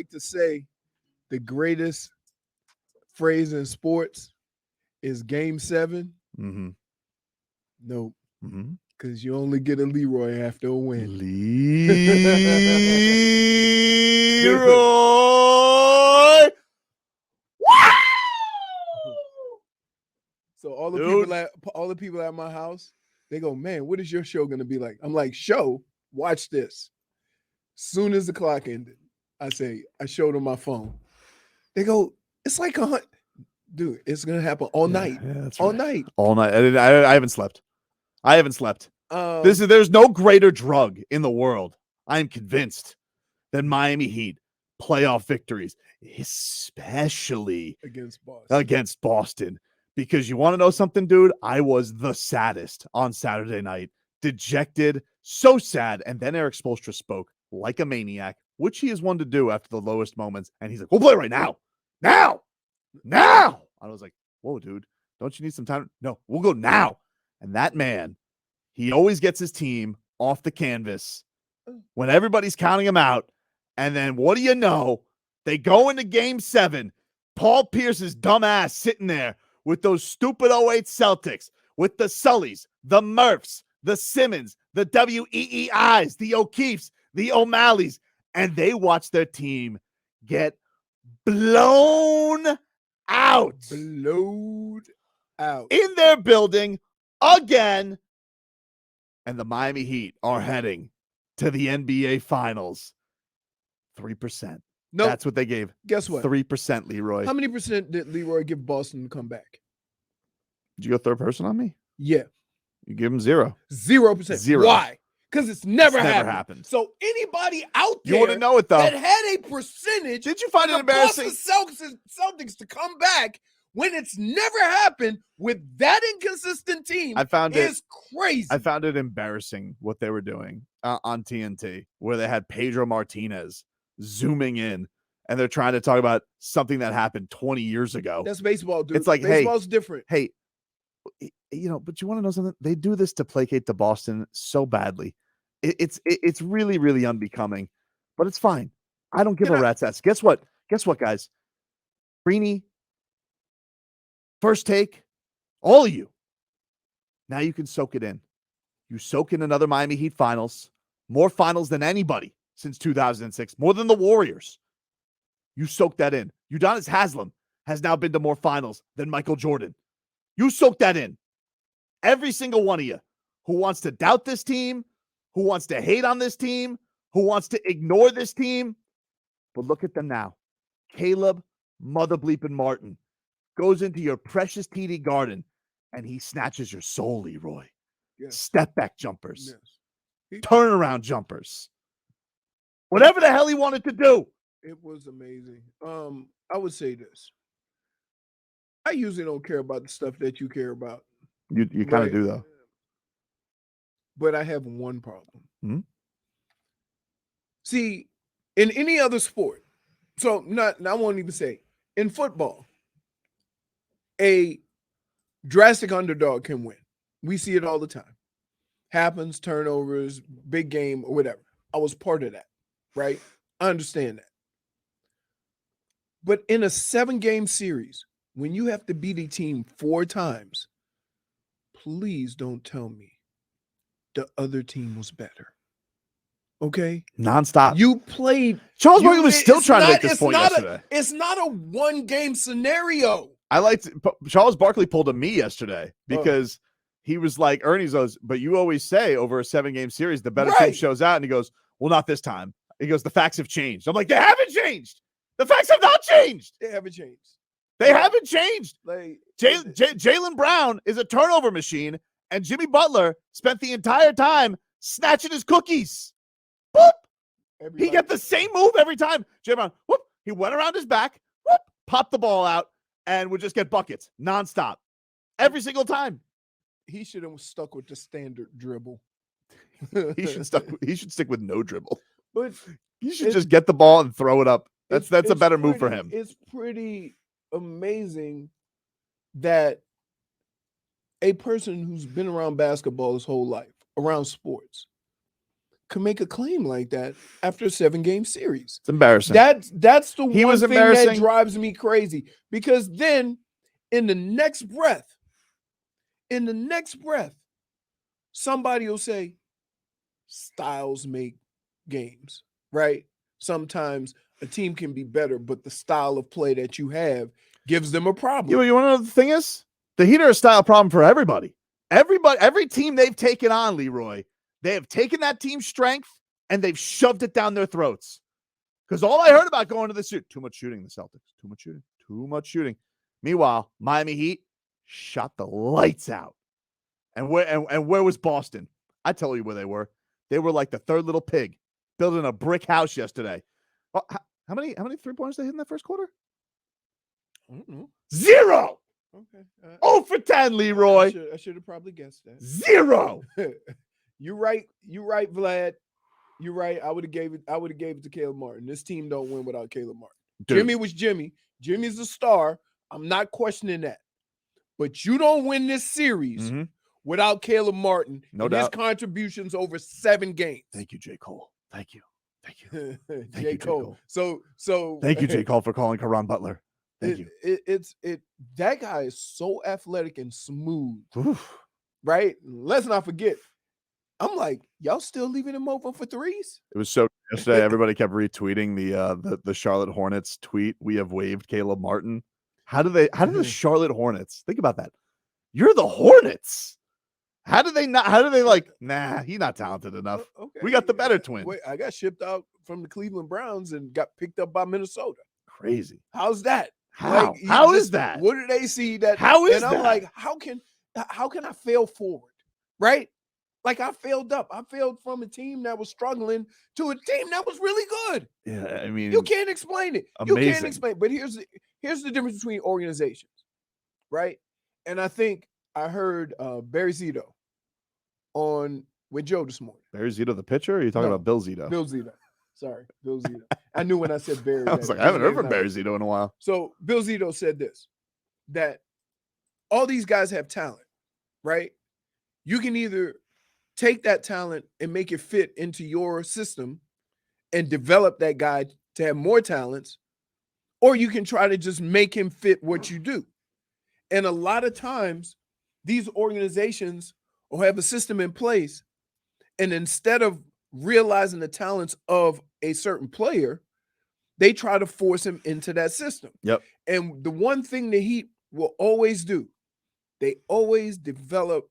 like to say the greatest phrase in sports is game 7. Mm-hmm. Nope. Mm-hmm. Because you only get a Leroy after a win. Leroy. So all the Dude. people at my house, they go, man, what is your show gonna be like? I'm like, show, watch this. Soon as the clock ended, I showed them my phone. They go, it's like dude, it's gonna happen all night. Yeah, that's all right. night. All night. I haven't slept. There's no greater drug in the world, I am convinced, than Miami Heat playoff victories, especially against Boston. Because you want to know something, dude? I was the saddest on Saturday night. Dejected, so sad. And then Eric Spoelstra spoke like a maniac, which he is one to do after the lowest moments. And he's like, we'll play right now. Now. I was like, whoa, dude, don't you need some time? No, we'll go now. And that man, he always gets his team off the canvas when everybody's counting him out. And then what do you know? They go into game 7. Paul Pierce's dumb ass sitting there with those stupid 08 Celtics, with the Sullys, the Murphs, the Simmons, the WEEIs, the O'Keefes, the O'Malleys, and they watch their team get blown out. Blowed out. In their building again. And the Miami Heat are heading to the NBA Finals. 3%. Nope. That's what they gave. Guess what? 3%, Leroy. How many percent did Leroy give Boston to come back? Did you go third person on me? Yeah. You give him 0. 0%. Zero. Why? Because it's never happened. So anybody out there you want to know it, though, that had a percentage, did you find it embarrassing? Boston Celtics to come back when it's never happened with that inconsistent team is crazy. I found it embarrassing what they were doing on TNT, where they had Pedro Martinez zooming in, and they're trying to talk about something that happened 20 years ago. That's baseball, dude. It's like, baseball's different. Hey, but you want to know something? They do this to placate the Boston so badly. It's really, really unbecoming, but it's fine. I don't give a rat's ass. Guess what, guys? Greeny, First Take, all of you. Now you can soak it in. You soak in another Miami Heat finals, more finals than anybody since 2006, more than the Warriors. You soak that in. Udonis Haslem has now been to more finals than Michael Jordan. You soak that in. Every single one of you who wants to doubt this team, who wants to hate on this team, who wants to ignore this team. But look at them now. Caleb Mother Bleepin Martin goes into your precious TD Garden and he snatches your soul, Leroy. Yes. Step back jumpers. Yes. Turnaround jumpers. Whatever the hell he wanted to do. It was amazing. I would say this. I usually don't care about the stuff that you care about. You kind of do, though. But I have one problem. Hmm? See, in any other sport, I won't even say, in football, a drastic underdog can win. We see it all the time. Happens, turnovers, big game, or whatever. I was part of that, right? I understand that. But in a 7-game series, when you have to beat a team 4 times, please don't tell me the other team was better. Okay? Nonstop. You played. Charles Barkley was still trying to make this point yesterday. It's not a 1-game scenario. Charles Barkley pulled a me yesterday because he was like, Ernie goes, but you always say over a 7-game series, the better team shows out. And he goes, well, not this time. He goes, the facts have changed. I'm like, they haven't changed. The facts have not changed. They haven't changed. Haven't changed. Jaylen Brown is a turnover machine, and Jimmy Butler spent the entire time snatching his cookies. Whoop! He got the same move every time. Jaylen Brown, whoop! He went around his back, whoop! Popped the ball out, and would just get buckets nonstop every single time. He should have stuck with the standard dribble. He should stick with no dribble. But he should just get the ball and throw it up. That's a better move for him. It's pretty amazing that a person who's been around basketball his whole life, around sports, can make a claim like that after a 7-game series. It's embarrassing. That's the He one was thing that embarrassing. drives me crazy, because then in the next breath, somebody will say styles make games, right? Sometimes a team can be better, but the style of play that you have gives them a problem. You want to know the thing is? The Heat are a style problem for everybody. Every team they've taken on, Leroy, they have taken that team's strength and they've shoved it down their throats. Because all I heard about going to the shoot, too much shooting, the Celtics, too much shooting. Meanwhile, Miami Heat shot the lights out. And where was Boston? I tell you where they were. They were like the third little pig building a brick house yesterday. Well, how many 3-pointers they hit in that first quarter? I don't know. 0. Okay. 0 for 10, Leroy. I should have probably guessed that. 0. You're right, Vlad. You're right. I would have gave it to Caleb Martin. This team don't win without Caleb Martin. Dude. Jimmy was Jimmy. Jimmy's a star. I'm not questioning that. But you don't win this series without Caleb Martin. No and doubt. His contributions over 7 games. Thank you, J. Cole. Thank you. J. Cole. So thank you, J. Cole, for calling Caron Butler. Thank you. That guy is so athletic and smooth. Oof. Right? Let's not forget. I'm like, y'all still leaving him open for threes? It was so yesterday. Everybody kept retweeting the Charlotte Hornets tweet. We have waived Caleb Martin. How do the Charlotte Hornets think about that? You're the Hornets. How do they like, nah, he's not talented enough. Okay. We got the better twin. Wait, I got shipped out from the Cleveland Browns and got picked up by Minnesota. Crazy. How's that? How? Like, How is that? What do they see that? How is and I'm that? like, how can I fail forward? Right? Like I failed up. I failed from a team that was struggling to a team that was really good. Yeah, I mean, you can't explain it. Amazing. You can't explain. But here's the difference between organizations, right? And I think I heard Barry Zito on with Joe this morning. Barry Zito, the pitcher? Or are you talking about Bill Zito? Bill Zito. Sorry, Bill Zito. I knew when I said Barry. I was like, I haven't heard from Barry Zito in a while. So Bill Zito said this, that all these guys have talent, right? You can either take that talent and make it fit into your system and develop that guy to have more talents, or you can try to just make him fit what you do. And a lot of times, these organizations will have a system in place, and instead of realizing the talents of a certain player, they try to force him into that system. Yep. And the one thing the Heat will always do, they always develop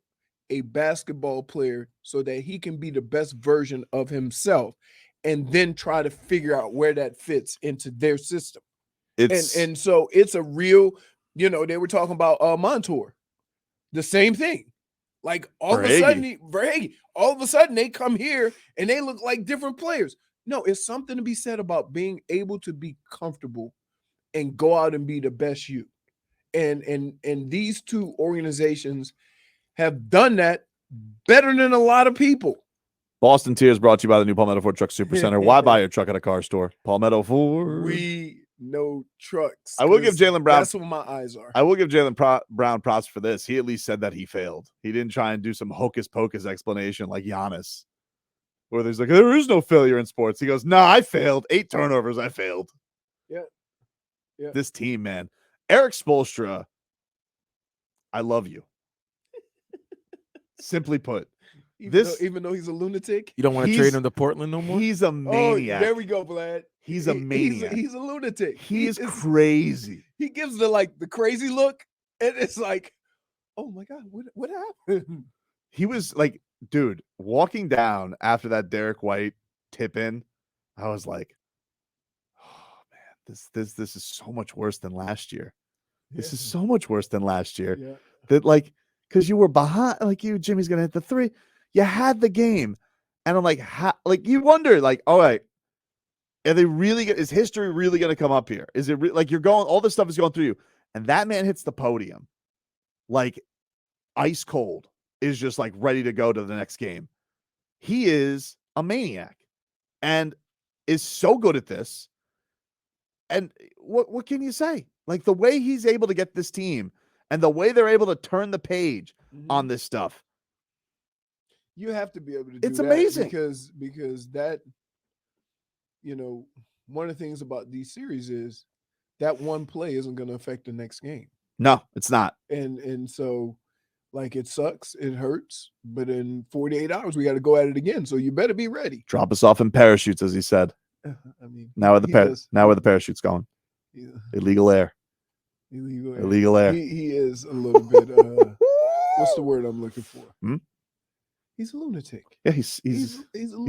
a basketball player so that he can be the best version of himself, and then try to figure out where that fits into their system. And so it's a real, they were talking about Montour, the same thing. Like all of a sudden they come here and they look like different players. No, it's something to be said about being able to be comfortable and go out and be the best you. And these two organizations have done that better than a lot of people. Boston Tears brought to you by the new Palmetto Ford Truck Supercenter. Why buy your truck at a car store? Palmetto Ford. We know trucks. I will give Jaylen Brown. That's what my eyes are. I will give Jaylen Brown props for this. He at least said that he failed. He didn't try and do some hocus pocus explanation like Giannis, where there's like, there is no failure in sports. He goes, no, I failed. 8 turnovers. I failed. Yeah. This team, man. Eric Spoelstra, I love you. Simply put. Even though he's a lunatic, you don't want to trade him to Portland no more. He's a maniac. Oh, there we go, Vlad. He's a maniac. He's a lunatic. He is crazy. He gives the crazy look, and it's like, oh my god, what happened? He was like, dude, walking down after that Derek White tip in, I was like, oh man, this is so much worse than last year. This is so much worse than last year. Yeah. That like, because you were behind, like Jimmy's gonna hit the 3. You had the game, and I'm like, you wonder, like, all right, are they really? Is history really going to come up here? Is it like you're going? All this stuff is going through you, and that man hits the podium, like ice cold, is just like ready to go to the next game. He is a maniac, and is so good at this. And what can you say? Like the way he's able to get this team, and the way they're able to turn the page on this stuff. You have to be able to do It's that amazing. because that, one of the things about these series is that one play isn't going to affect the next game. No, it's not. And so like it sucks, it hurts, but in 48 hours we got to go at it again. So you better be ready. Drop us off in parachutes, as he said. I mean, Now where the he where the parachute's going? yeah, Illegal air. Illegal air. He is a little bit. What's the word I'm looking for? He's a lunatic. Yeah, he's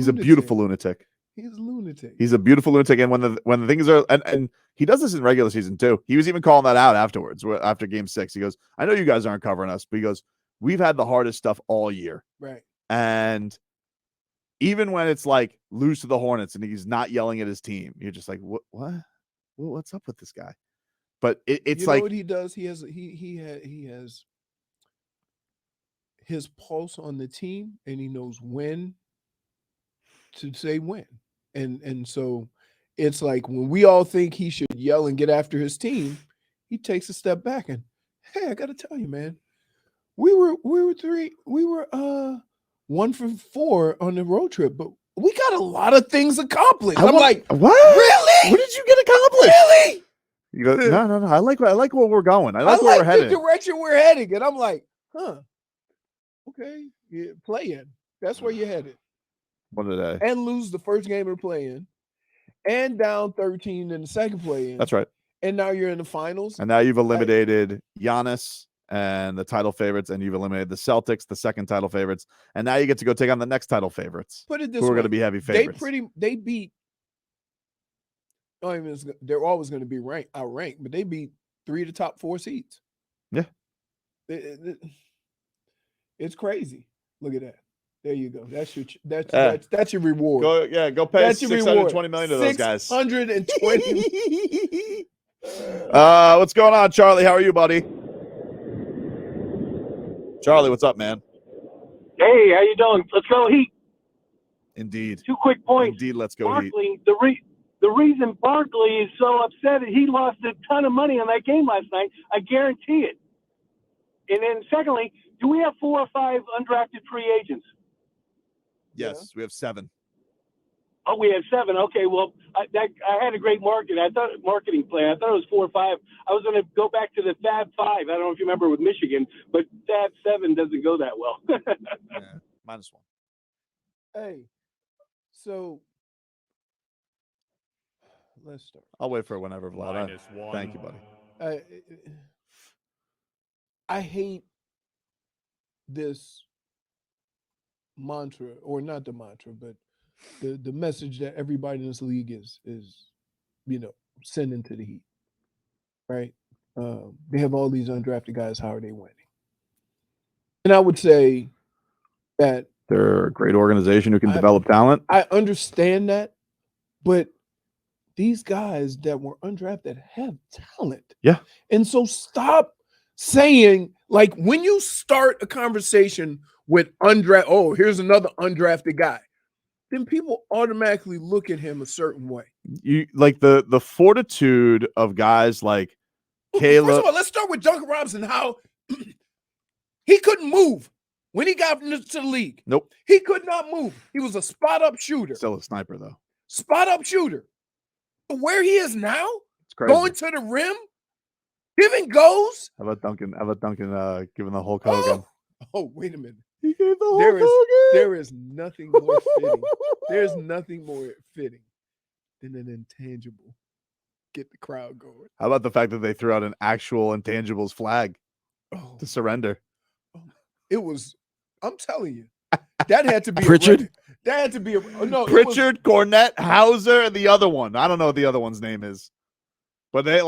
a beautiful lunatic. He's a lunatic. He's a beautiful lunatic. And when the things are and he does this in regular season too. He was even calling that out afterwards. After game 6, he goes, "I know you guys aren't covering us," but he goes, "We've had the hardest stuff all year." Right. And even when it's like lose to the Hornets and he's not yelling at his team, you're just like, what? What's up with this guy? But it's you like know what he does. He has his pulse on the team, and he knows when to say when. And so it's like when we all think he should yell and get after his team, he takes a step back and, hey, I got to tell you, man, we were 1 for 4 on the road trip, but we got a lot of things accomplished. I'm like, what? Really? What did you get accomplished? Really? You go, no. I like where we're going. I like where we're headed. the direction we're heading. And I'm like, okay, yeah, play in. That's where you're headed. What did I? And lose the first game of the play-in, and down 13 in the second play-in. That's right. And now you're in the finals. And now you've eliminated Giannis and the title favorites, and you've eliminated the Celtics, the second title favorites, and now you get to go take on the next title favorites. Put it this who way, are going to be heavy favorites. They beat. They're always going to be outranked, but they beat 3 of the top 4 seeds. Yeah, it's crazy. Look at that. There you go. That's your reward. Go pay $620 million to those guys. $620. What's going on, Charlie? How are you, buddy? Charlie, what's up, man? Hey, how you doing? Let's go Heat. Indeed. 2 quick points. Indeed, let's go Barkley, Heat. The reason Barkley is so upset is he lost a ton of money on that game last night. I guarantee it. And then secondly, do we have 4 or 5 undrafted free agents? Yes, we have 7. Oh, we have 7. Okay, well, I had a great marketing plan. I thought it was 4 or 5. I was going to go back to the Fab 5. I don't know if you remember with Michigan, but Fab 7 doesn't go that well. Yeah, -1. Hey, so let's start. I'll wait for it whenever, Vlad. Thank you, buddy. I hate this mantra, or not the mantra, but the message that everybody in this league is sending to the Heat, right? They have all these undrafted guys. How are they winning? And I would say that they're a great organization who can develop talent. I understand that, but these guys that were undrafted have talent. Yeah. And so stop saying, like, when you start a conversation with here's another undrafted guy, then people automatically look at him a certain way. You like the fortitude of guys like Caleb. First of all, let's start with Duncan Robinson. How he couldn't move when he got into the league. Nope. He could not move. He was a spot-up shooter. Still a sniper, though. Spot-up shooter. But where he is now, it's crazy. Going to the rim, giving goes. How about Duncan giving the Hulk Hogan? Oh, wait a minute. He gave the Hulk Hogan. There is nothing more fitting. There's nothing more fitting than an intangible. Get the crowd going. How about the fact that they threw out an actual intangibles flag to surrender? It was, I'm telling you, that had to be Pritchard. That had to be Pritchard, Cornette, Hauser, and the other one. I don't know what the other one's name is, but they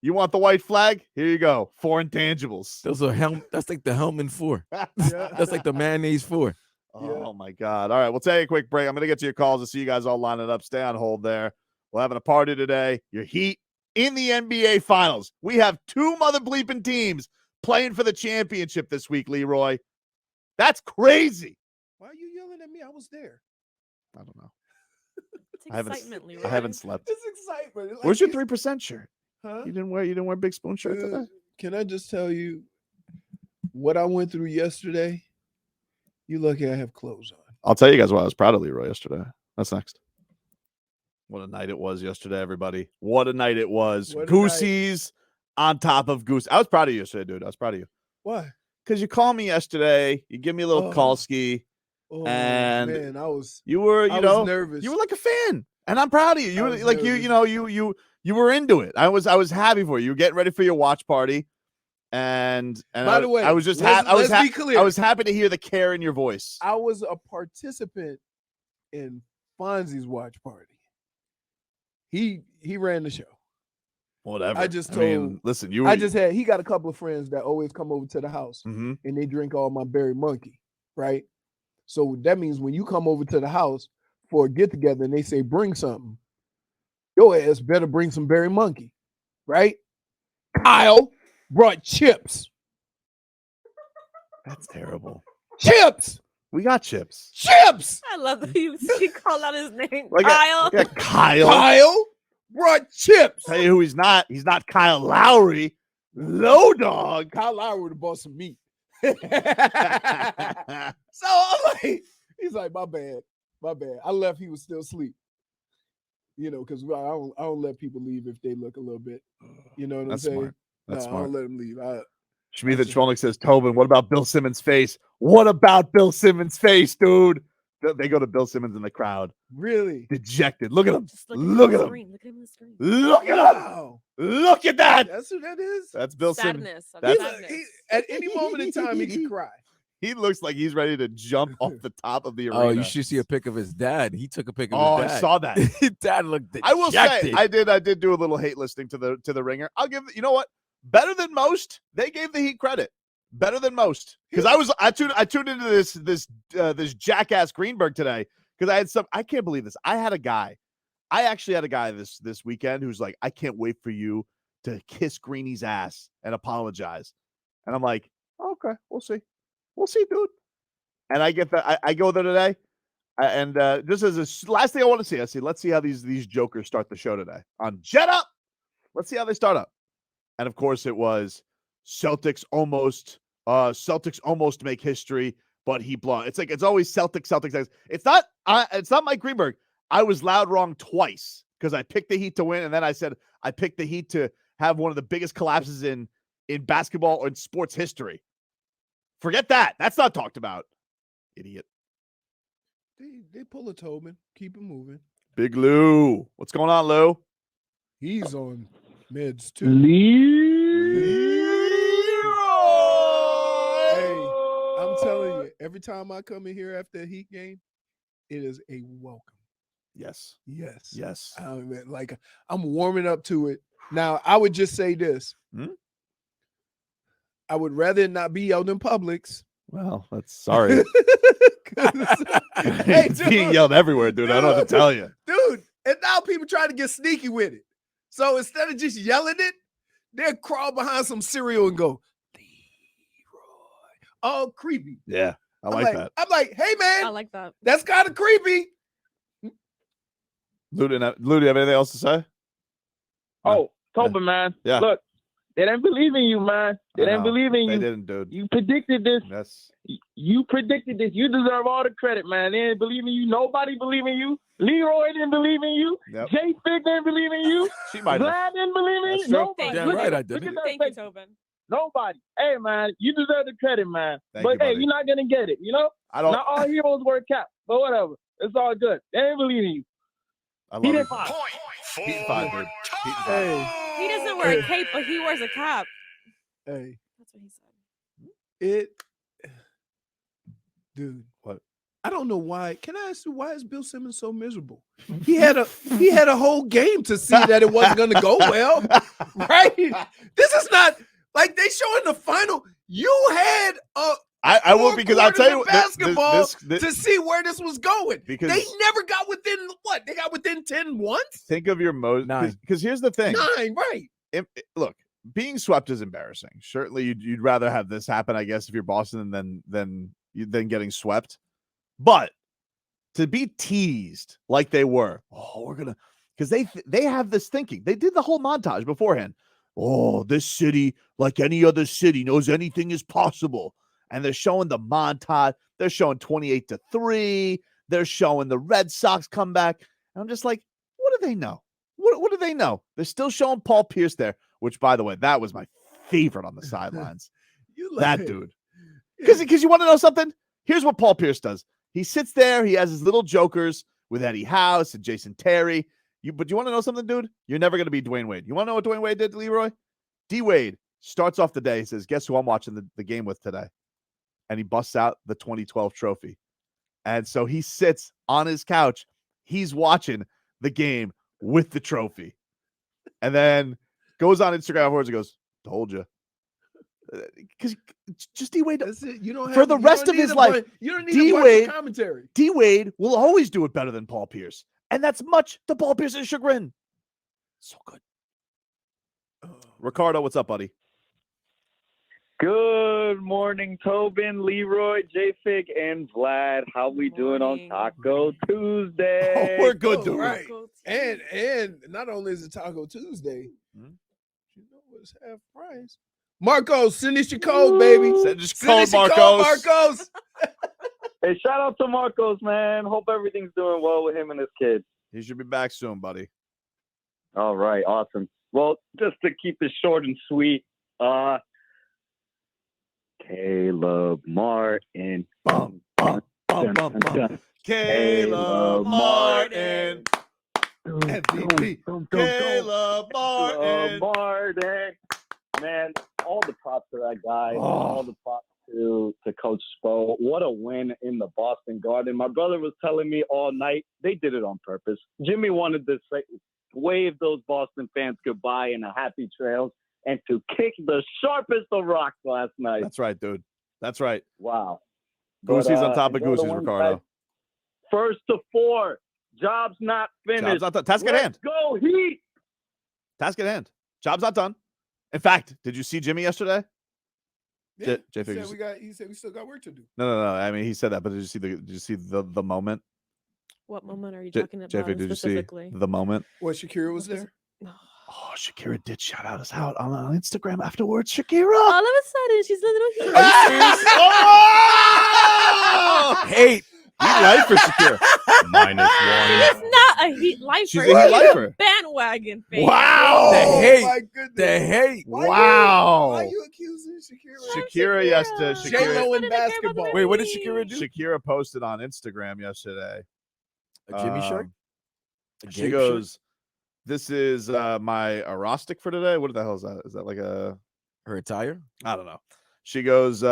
you want the white flag? Here you go. 4 intangibles. Those are that's like the Hellman 4. Yeah. That's like the mayonnaise 4. Oh my God. All right. We'll take a quick break. I'm going to get to your calls to see you guys all line it up. Stay on hold there. We're having a party today. Your Heat in the NBA Finals. We have 2 mother bleeping teams playing for the championship this week, Leroy. That's crazy. Why are you yelling at me? I was there. I don't know. It's excitement, Leroy. I haven't slept. It's excitement. Like, Where's your 3% shirt? Huh? You didn't wear Big Spoon shirt today? Can I just tell you what I went through yesterday You lucky I have clothes on. I'll tell you guys why I was proud of Leroy yesterday. That's next. What a night it was yesterday, everybody. What a night it was. What a Goosey's on top of Goose. I was proud of you yesterday, dude. I was proud of you. Why? Because you called me yesterday. You give me a little Oh. call ski. Oh And man, I was You were, I you was know, nervous. you were like a fan. And I'm proud of you. You I were was like nervous. you were into it. I was happy for you. You were getting ready for your watch party. And By the way, I was just let's be clear. I was happy to hear the care in your voice. I was a participant in Fonzie's watch party. He ran the show. Whatever. I just listen, you. He got a couple of friends that always come over to the house Mhm. and they drink all my Berry Monkey, right? So that means when you come over to the house for a get together and they say bring something, your ass better bring some Berry Monkey, right? Kyle brought chips. That's terrible. Chips. We got chips. Chips. I love that you called out his name. Like Kyle. Yeah, Kyle. Kyle brought chips. Tell you who he's not. He's not Kyle Lowry. Low dog. Kyle Lowry would have bought some meat. So I'm like, he's like, my bad. I left. He was still asleep. You know, because I don't let people leave if they look a little bit. You know what I'm That's saying? smart. That's I smart. don't let them leave. Shmita Trolnick says, Tobin, what about Bill Simmons' face? What about Bill Simmons' face, dude? They go to Bill Simmons in the crowd. Really? Dejected. Look at him. Just Look at him. screen. Look at him on the screen. Look at him. Wow. Look at that. That's who that is? That's Bill Simmons. Sadness. of That's- sadness. At any moment in time, he could cry. He looks like he's ready to jump off the top of the arena. Oh, you should see a pic of his dad. He took a pic of Oh, his dad. I saw that. His dad looked I will say dejected. I did do a little hate listing to the Ringer. I'll give you know what? Better than most. They gave the Heat credit. Better than most. Because I tuned into this jackass Greenberg today because I can't believe this. I actually had a guy this weekend who's like, I can't wait for you to kiss Greeny's ass and apologize. And I'm like, okay, we'll see. We'll see, dude. And I get that. I go there today. And just as a last thing I want to see, let's see how these jokers start the show today on Jet Up. Let's see how they start up. And of course, it was Celtics almost make history, but he blew. It's always Celtics. It's not Mike Greenberg. I was loud wrong twice because I picked the Heat to win, and then I said I picked the Heat to have one of the biggest collapses in basketball or in sports history. Forget that. That's not talked about. Idiot. They pull a Tobin. Keep it moving. Big Lou. What's going on, Lou? He's on meds too. Hey, I'm telling you, every time I come in here after a Heat game, it is a welcome. Yes. Yes. Yes. Like I'm warming up to it. Now, I would just say this. I would rather it not be out in Publix. Well, that's sorry. Hey, It's being yelled everywhere, dude. I don't know what to tell you. Dude, and now people try to get sneaky with it. So instead of just yelling it, they'll crawl behind some cereal and go, Leroy. Oh, creepy. Yeah, I I'm like that. I'm like, hey, man, I like that. that's kind of creepy. Lou, do you have anything else to say? Oh, Tobin, man. Yeah. Look, they didn't believe in you, man. They I didn't know. believe in They you. didn't, dude. You predicted this. Yes. You predicted this. You deserve all the credit, man. They didn't believe in you. Nobody believed in you. Leroy didn't believe in you. Yep. Jay Fig didn't believe in you. She might have. Vlad didn't believe in That's you. true. Nobody. Damn Look right at- I look didn't. at that Thank you, face. Tobin. Nobody. Hey, man, you deserve the credit, man. Thank but you, hey, buddy. you're not gonna get it. You know, I don't. not all heroes wear caps, but whatever. It's all good. They didn't believe in you. I love He you. didn't find. Heat and five, dude. Heat and five. Hey, He doesn't wear a cape, but he wears a cap. hey, That's what he said. dude. What? I don't know why. Can I ask you why is Bill Simmons so miserable? He had a whole game to see that it wasn't going to go well, right? This is not like they showing the final. You had I will because I'll tell you basketball this, to see where this was going. Because- They never got within what? They got within 10 once? think of your most Nine. because here's the thing. 9, right? Look, being swept is embarrassing. Certainly, you'd rather have this happen, I guess, if you're Boston than getting swept. But to be teased like they were, we're gonna because they have this thinking. They did the whole montage beforehand. Oh, this city, like any other city, knows anything is possible. and they're showing the montage. They're showing 28-3. They're showing the Red Sox comeback. And I'm just like, what do they know? What do they know? They're still showing Paul Pierce there, which, by the way, that was my favorite on the sidelines. That dude. Because you want to know something? Here's what Paul Pierce does. He sits there. He has his little jokers with Eddie House and Jason Terry. But you want to know something, dude? You're never going to be Dwayne Wade. You want to know what Dwayne Wade did to Leroy? D. Wade starts off the day. He says, guess who I'm watching the game with today? And he busts out the 2012 trophy. And so he sits on his couch. He's watching the game with the trophy. And then goes on Instagram afterwards and goes, told you. Because just D. Wade. That's it. You don't have, for the rest of his life, you don't need D. a bunch Wade of commentary. D. Wade will always do it better than Paul Pierce. And that's much to Paul Pierce's chagrin. So good. Ricardo, what's up, buddy? Good morning, Tobin, Leroy, J-Fig, and Vlad. How we doing on Morning. Taco Tuesday? Oh, we're good, Oh, dude. right. And not only is it Taco Tuesday, Hmm? you know what's half price. Marcos, send us your code, baby. Send us Send us your code, Marcos. Hey, shout out to Marcos, man. Hope everything's doing well with him and his kids. He should be back soon, buddy. All right, awesome. Well, just to keep it short and sweet, Caleb Martin. Bum, bum, bum, bum, bum. Caleb Martin. MVP. Caleb Martin. Martin. Man, all the props to that guy. Oh. All the props to Coach Spo. What a win in the Boston Garden. My brother was telling me all night they did it on purpose. Jimmy wanted to wave those Boston fans goodbye in a happy trails and to kick the sharpest of rocks last night. That's right, dude. That's right. Wow. Goosey's on top of enjoy the Goosey's, win, Ricardo. guys. First to 4. Job's not finished. Job's not done. Task at Let's hand. go Heat. Task at hand. Job's not done. In fact, did you see Jimmy yesterday? Yeah, J- he, said Figures- he said we still got work to do. No. I mean, he said that, but did you see the moment? What moment are you J- talking about J-Fig, did you see specifically? the moment? What, Shakira was What was there? Oh, Shakira did shout us out on Instagram afterwards. Shakira. All of a sudden, she's a little hero. Oh! Hate. Heat life for Shakira. She's not a Heat lifer. She's a Heat lifer. Bandwagon fan. Wow. The hate. my goodness. The hate. Wow. Why are you accusing Shakira? Shakira, yes, to J-Lo Shakira. in basketball. Wait, what did Shakira do? Shakira posted on Instagram yesterday. A Jimmy shirt? A She Gabe goes, "This is my erostic for today." What the hell is that? Is that like a? Her attire? I don't know. She goes,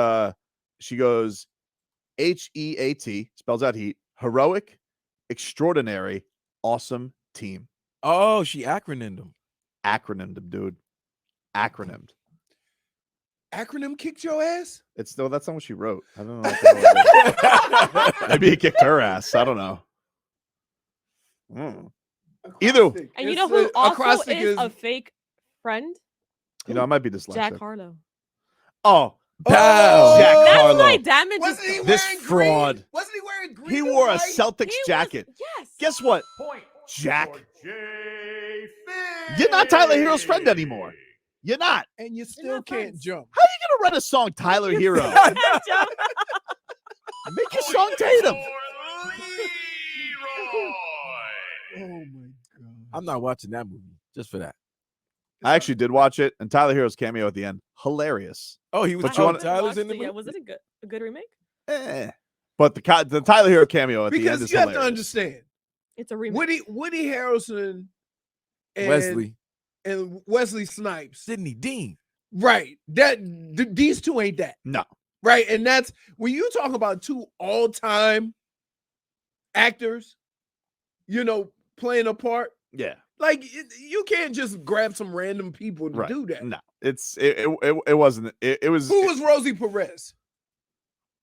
HEAT, spells out heat, heroic, extraordinary, awesome team. Oh, she acronymed him. Acronymed him, dude. Acronymed. Acronym kicked your ass? It's no, that's not what she wrote. I don't know. What the hell it is. Maybe he kicked her ass. I don't know. Either- Acrostic. And you It's know who also acrostic is a fake friend? You know, I might be dyslexic. Jack Harlow. Oh, Pow. Jack That's Harlow. why damage Wasn't he is This wearing fraud. green? Wasn't he wearing green? He and wore a white? Celtics He was- jacket. yes. Guess what? Jack. You're not Tyler Hero's friend anymore. You're not. And you still not can't friends. jump. How are you gonna write a song, Tyler Hero? Joe. Make your song Tatum. Oh my god. I'm not watching that movie just for that. I actually did watch it, and Tyler Hero's cameo at the end, hilarious. Oh, he was But you wanna- Tyler's in the movie? Yeah, was it a good remake? But the Tyler Hero cameo at the end Because is you have to hilarious. understand, It's a remake. Woody Harrelson and Wesley Snipes. Sidney Dean. Right. These two ain't that. No, Right. And that's when you talk about two all-time actors, playing a part. yeah, Like you can't just grab some random people to right. do that. No, it wasn't. It was. Who was Rosie Perez?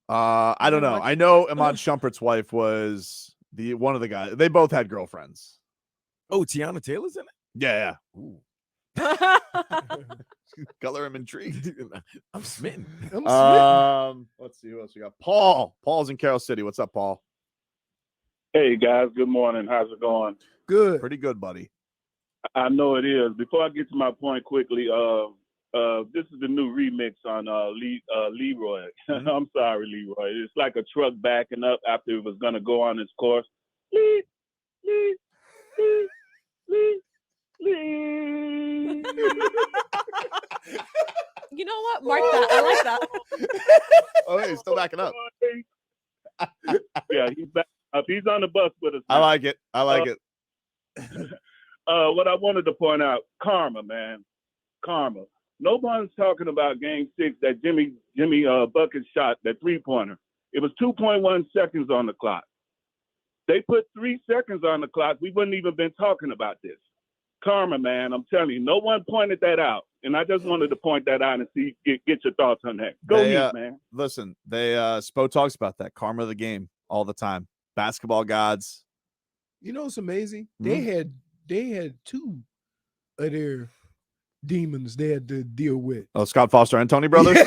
I don't know. I know Iman Shumpert's wife was one of the guys. They both had girlfriends. Oh, Tiana Taylor's in it? Yeah, Ooh. yeah. Color him intrigued. I'm smitten. Let's see who else we got. Paul's in Carroll City. What's up, Paul? Hey guys, good morning. How's it going? Good. Pretty good, buddy. I know it is. Before I get to my point quickly, This is the new remix on Leroy. I'm sorry, Leroy. It's like a truck backing up after it was gonna go on its course. Lee, Lee, Lee, Lee, Lee. You know what? Mark that. I like that. Oh, hey, he's still backing up. Yeah, he's back up. He's on the bus with us. I now. like it. I like it. What I wanted to point out, karma, man. Karma. No one's talking about game 6 that Jimmy Bucket shot, that three-pointer. It was 2.1 seconds on the clock. They put 3 seconds on the clock. We wouldn't even been talking about this. Karma, man. I'm telling you, no one pointed that out. And I just wanted to point that out and see get your thoughts on that. Go Heat, man. Listen, Spo talks about that. Karma of the game all the time. Basketball gods. You know what's amazing? Mhm. They had 2 of their demons they had to deal with. Oh, Scott Foster and Tony Brothers?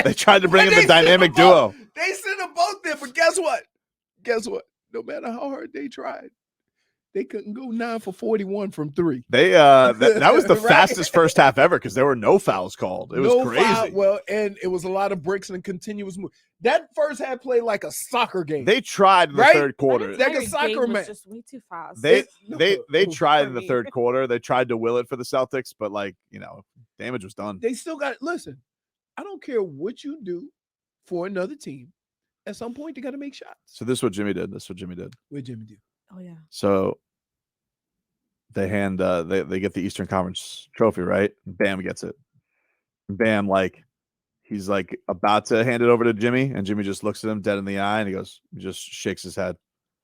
They tried to bring in And the dynamic sent 'em duo. both- They sent them both there, but guess what? Guess what? No matter how hard they tried, they couldn't go 9 for 41 from 3. They that was the Right? fastest first half ever because there were no fouls called. It was No crazy. foul- well, and it was a lot of bricks and continuous move. That first half played like a soccer game. They tried in the Right? third quarter. Like a Entire soccer game was match. just way too fast. They No, tried for in the me. third quarter. They tried to will it for the Celtics, but damage was done. They still got listen. I don't care what you do for another team. At some point, they got to make shots. So this is what Jimmy did. What Jimmy do? Oh yeah. So they hand they get the Eastern Conference trophy, right? Bam gets it. Bam, he's about to hand it over to Jimmy, and Jimmy just looks at him dead in the eye and he just shakes his head.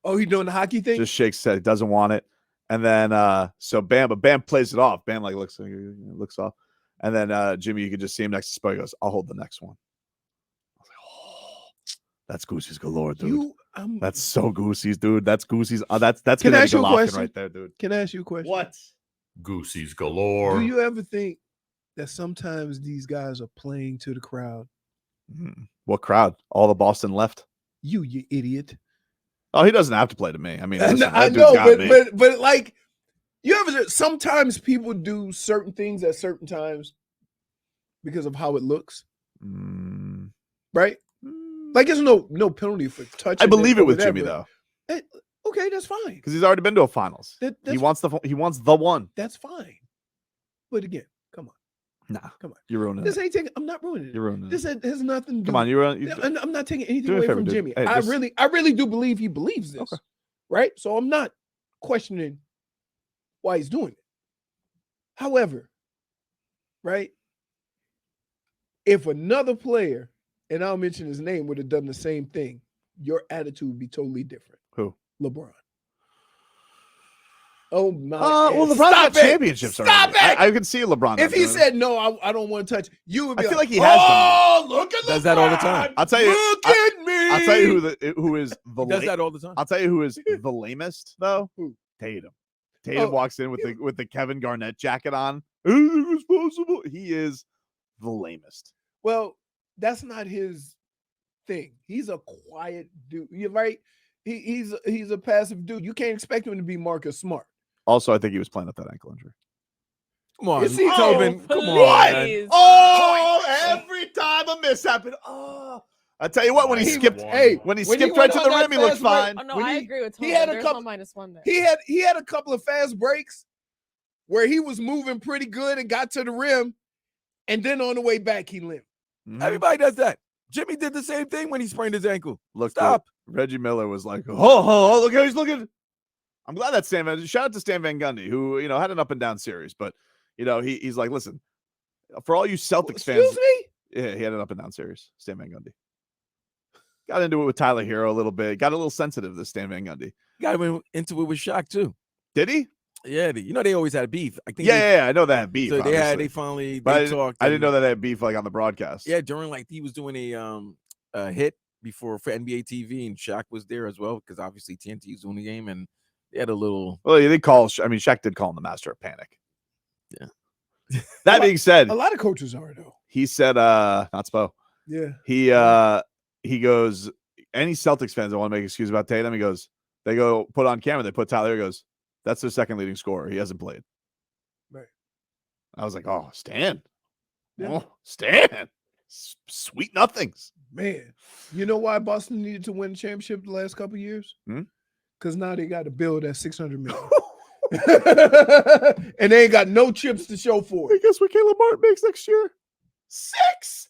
Oh, he doing the hockey thing? Just shakes his head. He doesn't want it. And then Bam plays it off. Bam looks off. And then Jimmy, you could just see him next to Spo. He goes, I'll hold the next one. I was like, oh, that's Goosey's galore, dude. That's so Goosey's, dude. That's Goosey's. That's Can I gonna ask be you a Golovkin question? right there, dude. Can I ask you a question? Goosey's galore. Do you ever think that sometimes these guys are playing to the crowd? What crowd? All the Boston left. You idiot. Oh, he doesn't have to play to me. I mean, listen, I that dude's know, got me. but like, you ever? Sometimes people do certain things at certain times because of how it looks, right? Like, there's no penalty for touching. I believe it with whatever. Jimmy though, Okay, that's fine. because he's already been to a finals. That's He wants the one. That's fine. But again, come on. Nah, Come on. you're ruining This it. ain't taking. I'm not ruining it. You're ruining This it. has nothing to do. Come on, I'm not taking anything do me a away favor, from dude. Jimmy. Hey, I just- really do believe he believes this. Okay. Right? So I'm not questioning why he's doing it. However, right? If another player, and I'll mention his name, would have done the same thing, your attitude would be totally different. Who? LeBron. Oh my! Well, LeBron Stop got it! championships Stop already. it! I can see LeBron. If not he doing it. said no, I don't want to touch, you would be. I feel like he oh, has done look at Does that all the time. LeBron! I'll tell you- Look at me. I'll tell you who is the He does la- that all the time. I'll tell you who is the lamest though. Who? Tatum. Tatum Oh, walks in with the Kevin Garnett jacket on. Anything is possible. He is the lamest. Well, that's not his thing. He's a quiet dude. You're right. He's a passive dude. You can't expect him to be Marcus Smart. Also, I think he was playing up that ankle injury. Come on, Is he- Tobin. Oh, Come on, man. Please. Oh, every time a miss happened. Oh, I tell you what, when he skipped, Hey, when he when skipped he right went to on the that rim, he looked fast break- fine. Oh no, When I he- agree with Tony. he had a There's couple- no -1 there. He had a couple of fast breaks where he was moving pretty good and got to the rim, and then on the way back he limped. Mhm. Everybody does that. Jimmy did the same thing when he sprained his ankle. Look, Stop. Reggie Miller was like, oh, look how he's looking. I'm glad that shout out to Stan Van Gundy, who had an up and down series, but he's like, listen, for all you Celtics fans, Excuse me? yeah, he had an up and down series. Stan Van Gundy got into it with Tyler Hero a little bit, got a little sensitive. This Stan Van Gundy, Got into it with Shaq too. did he? Yeah, they always had beef. I think. Yeah, I know that had beef. So obviously. they finally But talked. I didn't and- know that they had beef on the broadcast. Yeah, during he was doing a hit before for NBA TV, and Shaq was there as well because obviously TNT was doing the game, and they had a little. Well, they Shaq did call him the master of panic. Yeah. That being said, A lot of coaches are though. he said, not Spo. Yeah. He goes, any Celtics fans that want to make excuse about Tatum, he goes, they go put on camera, they put Tyler, he goes, that's their second leading scorer. He hasn't played. Right. I was like, oh, Stan. Yeah. Oh, Stan. Sweet nothings. Man, you know why Boston needed to win a championship the last couple of years? Hmm? Because now they got to build that $600 million. And they ain't got no chips to show for Hey, it. guess what Caleb Martin makes next year? 6.